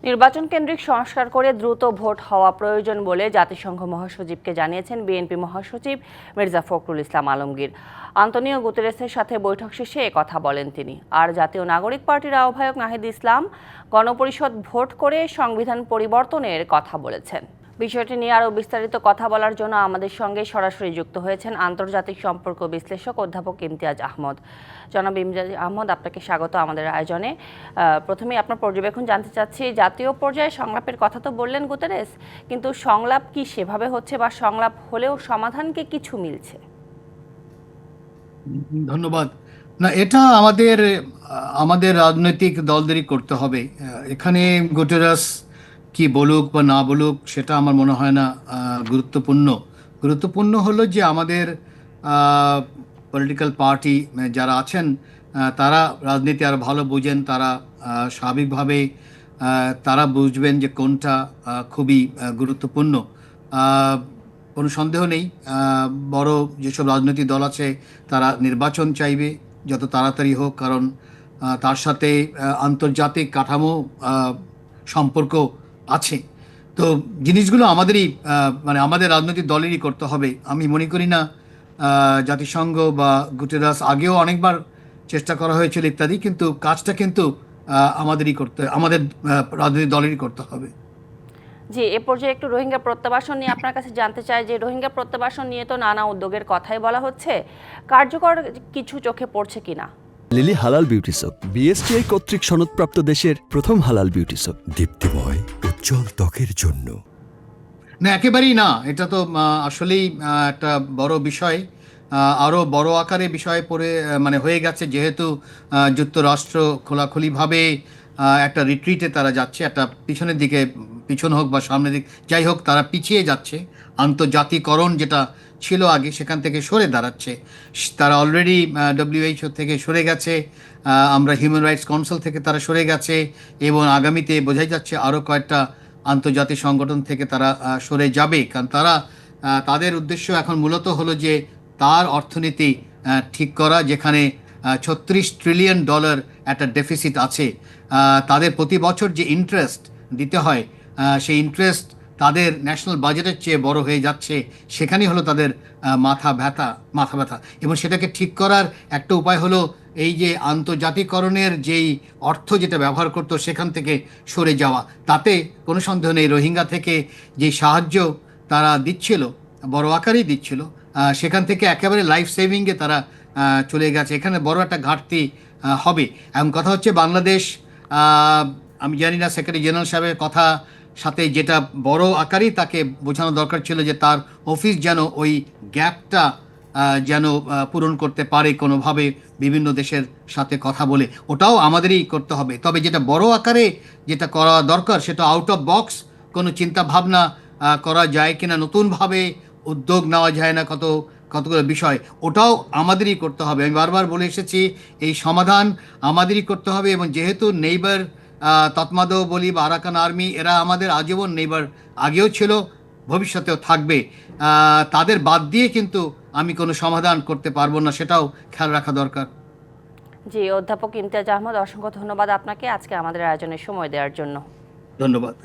নির্বাচন কেন্দ্রিক সংস্কার করে দ্রুত ভোট হওয়া প্রয়োজন বলে জাতিসংঘ মহাসচিবকে জানিয়েছেন বিএনপি মহাসচিব মির্জা ফখরুল ইসলাম আলমগীর। আন্তোনিও গুতেরেসের সাথে বৈঠক শেষে কথা বলেন তিনি। আর জাতীয় নাগরিক পার্টির আহ্বায়ক নাহিদ ইসলাম গণপরিষদ ভোট করে সংবিধান পরিবর্তনের কথা বলেছেন। বিষয়টি নিয়ে আরও বিস্তারিত কথা বলার জন্য আমাদের সঙ্গে সরাসরি যুক্ত হয়েছেন আন্তর্জাতিক সম্পর্ক বিশ্লেষক অধ্যাপক ইমতিয়াজ আহমদ। জনাব ইমতিয়াজ আহমদ, আপনাকে স্বাগত আমাদের আয়োজনে। প্রথমেই আপনার পর্যবেক্ষণ জানতে চাচ্ছি, জাতীয় পর্যায়ে সংলাপের কথা তো বললেন গুতেরেস, কিন্তু সংলাপ কি সেভাবে হচ্ছে, বা সংলাপ হলেও সমাধানকে কিছু মিলছে? ধন্যবাদ। না, এটা আমাদের আমাদের রাজনৈতিক দলদেরই করতে হবে। এখানে গুটেরাস কি বলুক বা না বলুক সেটা আমার মনে হয় না গুরুত্বপূর্ণ হলো যে আমাদের পলিটিক্যাল পার্টি যারা আছেন তারা রাজনীতি আরো ভালো বুঝেন। তারা স্বাভাবিকভাবে তারা বুঝবেন যে কোনটা খুবই গুরুত্বপূর্ণ। কোনো সন্দেহ নেই, বড় যেসব রাজনৈতিক দল আছে তারা নির্বাচন চাইবে যত তাড়াতাড়ি হোক, কারণ তার সাথে আন্তর্জাতিক কাঠামো সম্পর্ক আছে। তো জিনিসগুলো আমাদেরই মানে আমাদের রাজনৈতিক দলেরই করতে হবে। আমি মনে করি না জাতিসংঘ বা গুটেরাস আগেও অনেকবার চেষ্টা করা হয়েছিল ইত্যাদি, কিন্তু কাজটা কিন্তু আমাদের রাজনৈতিক দলেরই করতে হবে। জি, এ পর্যায়ে একটু রোহিঙ্গা প্রত্যাবাসন নিয়ে আপনার কাছে জানতে চাই যে রোহিঙ্গা প্রত্যাবাসন নিয়ে তো নানা উদ্যোগের কথাই বলা হচ্ছে, কার্যকর কিছু চোখে পড়ছে কিনা? লিলি হালাল বিউটি সোপ, বিএসটিআই কর্তৃক সনদপ্রাপ্ত দেশের প্রথম হালাল বিউটি সোপ, দীপ্তিময় উজ্জ্বল ত্বকের জন্য। না, একেবারেই না। এটা তো আসলেই একটা বড় বিষয়, আরো বড় আকারে বিষয় পড়ে মানে হয়ে গেছে, যেহেতু যুক্তরাষ্ট্র খোলাখুলিভাবে একটা রিট্রিটে তারা যাচ্ছে, একটা পিছনের দিকে, পিছন হোক বা সামনের দিক যাই হোক, তারা পিছিয়ে যাচ্ছে। আন্তর্জাতিকরণ যেটা ছিল আগে সেখান থেকে সরে দাঁড়াচ্ছে। তারা অলরেডি WHO থেকে সরে গেছে, আমরা হিউম্যান রাইটস কাউন্সিল থেকে তারা সরে গেছে, এবং আগামীতে বোঝাই যাচ্ছে আরও কয়েকটা আন্তর্জাতিক সংগঠন থেকে তারা সরে যাবে। কারণ তাদের উদ্দেশ্য এখন মূলত হলো যে তার অর্থনীতি ঠিক করা, যেখানে $36 ট্রিলিয়ন একটা ডেফিসিট আছে। তাদের প্রতি বছর যে ইন্টারেস্ট দিতে হয়, সেই ইন্টারেস্ট তাদের ন্যাশনাল বাজেটের চেয়ে বড় হয়ে যাচ্ছে। সেখানেই হলো তাদের মাথা ব্যথা। এবং সেটাকে ঠিক করার একটা উপায় হলো এই যে আন্তর্জাতিকরণের যেই অর্থ যেটা ব্যবহার করতো সেখান থেকে সরে যাওয়া। তাতে কোনো সন্দেহ নেই রোহিঙ্গা থেকে যেই সাহায্য তারা দিচ্ছিল, বড় আকারেই দিচ্ছিল, সেখান থেকে একেবারে লাইফ সেভিংয়ে তারা চলে গেছে। এখানে বড় একটা ঘাটতি হবে। এমন কথা হচ্ছে বাংলাদেশ, আমি জানি না সেক্রেটারি জেনারেল সাহেবের কথা সাথে যেটা বড় আকারেই তাকে বোঝানো দরকার ছিল যে তার অফিস যেন ওই গ্যাপটা যেন পূরণ করতে পারে কোনোভাবে বিভিন্ন দেশের সাথে কথা বলে। ওটাও আমাদেরই করতে হবে। তবে যেটা বড় আকারে যেটা করা দরকার সেটা আউট অফ বক্স কোনো চিন্তা ভাবনা করা যায় কিনা, নতুনভাবে উদ্যোগ নেওয়া যায় না কতগুলো বিষয়, ওটাও আমাদেরই করতে হবে। আমি বারবার বলে এসেছি এই সমাধান আমাদেরই করতে হবে। এবং যেহেতু নেইবার তৎমাদো বলি বা আরাকান আর্মি, এরা আমাদের আজীবন নেইবার, আগেও ছিল, ভবিষ্যতেও থাকবে। তাদের বাদ দিয়ে কিন্তু আমি কোনো সমাধান করতে পারবো না, সেটাও খেয়াল রাখা দরকার। জি, অধ্যাপক ইমতিয়াজ আহমদ, অসংখ্য ধন্যবাদ আপনাকে আজকে আমাদের আয়োজনে সময় দেওয়ার জন্য। ধন্যবাদ।